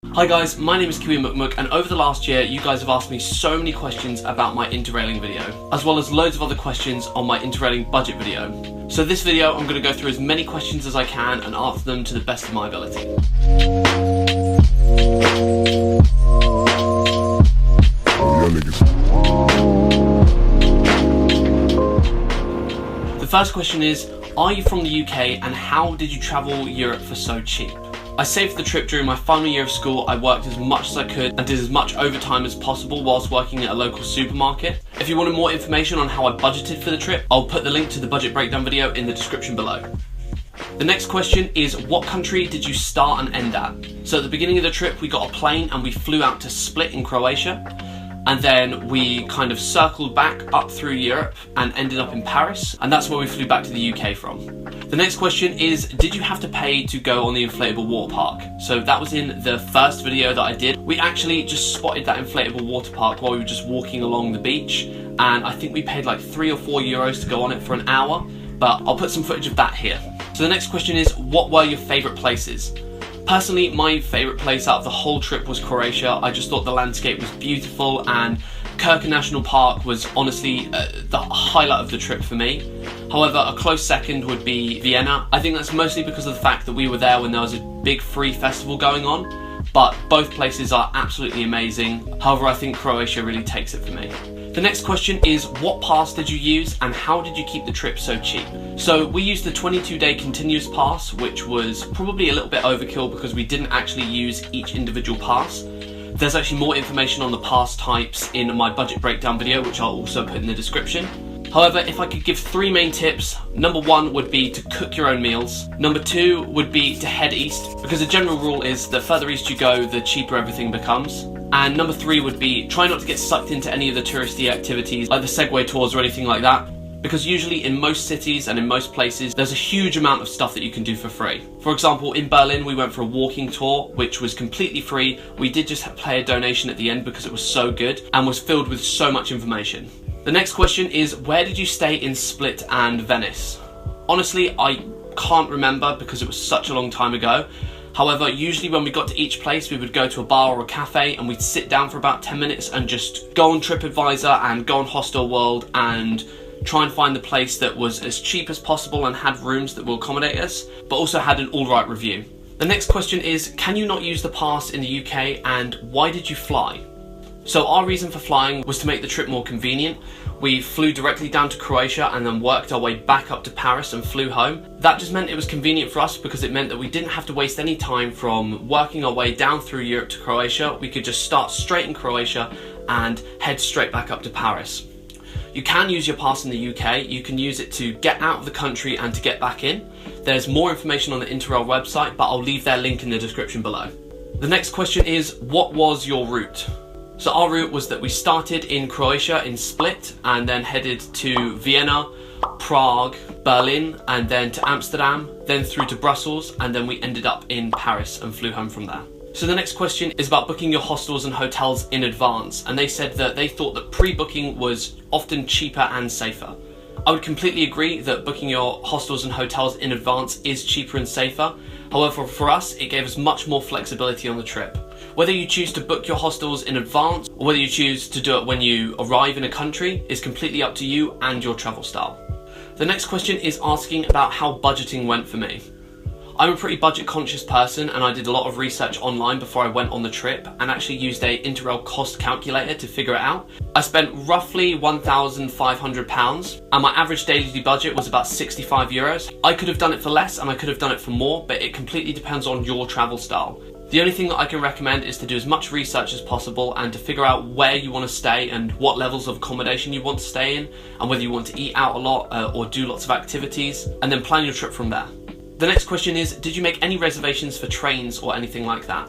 Hi guys, my name is Kiwi Mukmuk, and over the last year you guys have asked me so many questions about my Interrailing video, as well as loads of other questions on my Interrailing budget video. So this video I'm going to go through as many questions as I can and answer them to the best of my ability. The first question is, are you from the UK and how did you travel Europe for so cheap? I saved for the trip during my final year of school. I worked as much as I could and did as much overtime as possible whilst working at a local supermarket. If you wanted more information on how I budgeted for the trip, I'll put the link to the budget breakdown video in the description below. The next question is, what country did you start and end at? So at the beginning of the trip we got a plane and we flew out to Split in Croatia, and then we kind of circled back up through Europe and ended up in Paris, and that's where we flew back to the UK from. The next question is, did you have to pay to go on the inflatable water park? So that was in the first video that I did. We actually just spotted that inflatable water park while we were just walking along the beach, and I think we paid like €3 or €4 to go on it for an hour, but I'll put some footage of that here. So the next question is, what were your favourite places? Personally, my favourite place out of the whole trip was Croatia. I just thought the landscape was beautiful, and Krka National Park was honestly the highlight of the trip for me. However, a close second would be Vienna. I think that's mostly because of the fact that we were there when there was a big free festival going on, but both places are absolutely amazing. However, I think Croatia really takes it for me. The next question is, what pass did you use and how did you keep the trip so cheap? So we used the 22-day continuous pass, which was probably a little bit overkill because we didn't actually use each individual pass. There's actually more information on the pass types in my budget breakdown video, which I'll also put in the description. However, if I could give 3 main tips, number 1 would be to cook your own meals. Number 2 would be to head east, because the general rule is the further east you go, the cheaper everything becomes. And number 3 would be try not to get sucked into any of the touristy activities like the Segway tours or anything like that, because usually in most cities and in most places there's a huge amount of stuff that you can do for free. For example, in Berlin we went for a walking tour which was completely free. We did just pay a donation at the end because it was so good and was filled with so much information. The next question is, where did you stay in Split and Venice? Honestly, I can't remember because it was such a long time ago. However, usually when we got to each place, we would go to a bar or a cafe and we'd sit down for about 10 minutes and just go on TripAdvisor and go on Hostel World and try and find the place that was as cheap as possible and had rooms that will accommodate us, but also had an alright review. The next question is, can you not use the pass in the UK and why did you fly? So our reason for flying was to make the trip more convenient. We flew directly down to Croatia and then worked our way back up to Paris and flew home. That just meant it was convenient for us because it meant that we didn't have to waste any time from working our way down through Europe to Croatia. We could just start straight in Croatia and head straight back up to Paris. You can use your pass in the UK. You can use it to get out of the country and to get back in. There's more information on the Interrail website, but I'll leave their link in the description below. The next question is, what was your route? So our route was that we started in Croatia in Split and then headed to Vienna, Prague, Berlin, and then to Amsterdam, then through to Brussels, and then we ended up in Paris and flew home from there. So the next question is about booking your hostels and hotels in advance, and they said that they thought that pre-booking was often cheaper and safer. I would completely agree that booking your hostels and hotels in advance is cheaper and safer. However, for us, it gave us much more flexibility on the trip. Whether you choose to book your hostels in advance or whether you choose to do it when you arrive in a country is completely up to you and your travel style. The next question is asking about how budgeting went for me. I'm a pretty budget conscious person and I did a lot of research online before I went on the trip and actually used a Interrail cost calculator to figure it out. I spent roughly £1,500 and my average daily budget was about €65. I could have done it for less and I could have done it for more, but it completely depends on your travel style. The only thing that I can recommend is to do as much research as possible and to figure out where you want to stay and what levels of accommodation you want to stay in and whether you want to eat out a lot or do lots of activities, and then plan your trip from there. The next question is, did you make any reservations for trains or anything like that?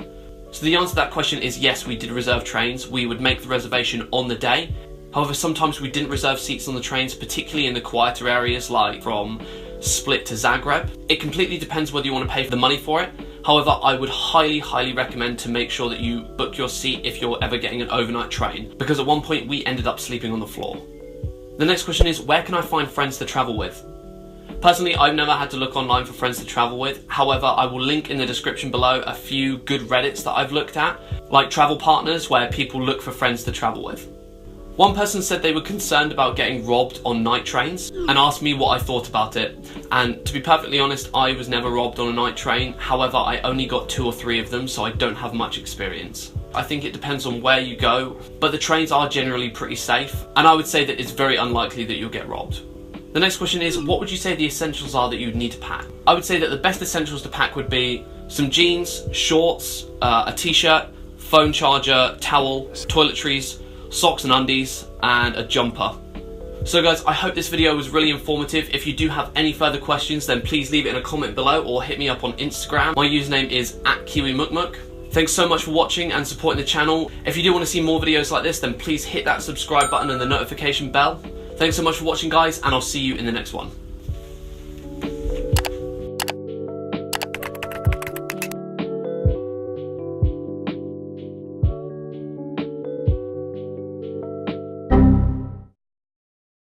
So the answer to that question is yes, we did reserve trains. We would make the reservation on the day. However, sometimes we didn't reserve seats on the trains, particularly in the quieter areas like from Split to Zagreb. It completely depends whether you want to pay for the money for it. However, I would highly recommend to make sure that you book your seat if you're ever getting an overnight train, because at one point we ended up sleeping on the floor. The next question is, where can I find friends to travel with? Personally, I've never had to look online for friends to travel with. However, I will link in the description below a few good Reddits that I've looked at, like Travel Partners, where people look for friends to travel with. One person said they were concerned about getting robbed on night trains and asked me what I thought about it. And to be perfectly honest, I was never robbed on a night train. However, I only got 2 or 3 of them, so I don't have much experience. I think it depends on where you go, but the trains are generally pretty safe, and I would say that it's very unlikely that you'll get robbed. The next question is, what would you say the essentials are that you would need to pack? I would say that the best essentials to pack would be some jeans, shorts, a t-shirt, phone charger, towel, toiletries, socks and undies, and a jumper. So guys, I hope this video was really informative. If you do have any further questions, then please leave it in a comment below or hit me up on Instagram. My username is @KiwiMukMuk. Thanks so much for watching and supporting the channel. If you do want to see more videos like this, then please hit that subscribe button and the notification bell. Thanks so much for watching, guys, and I'll see you in the next one.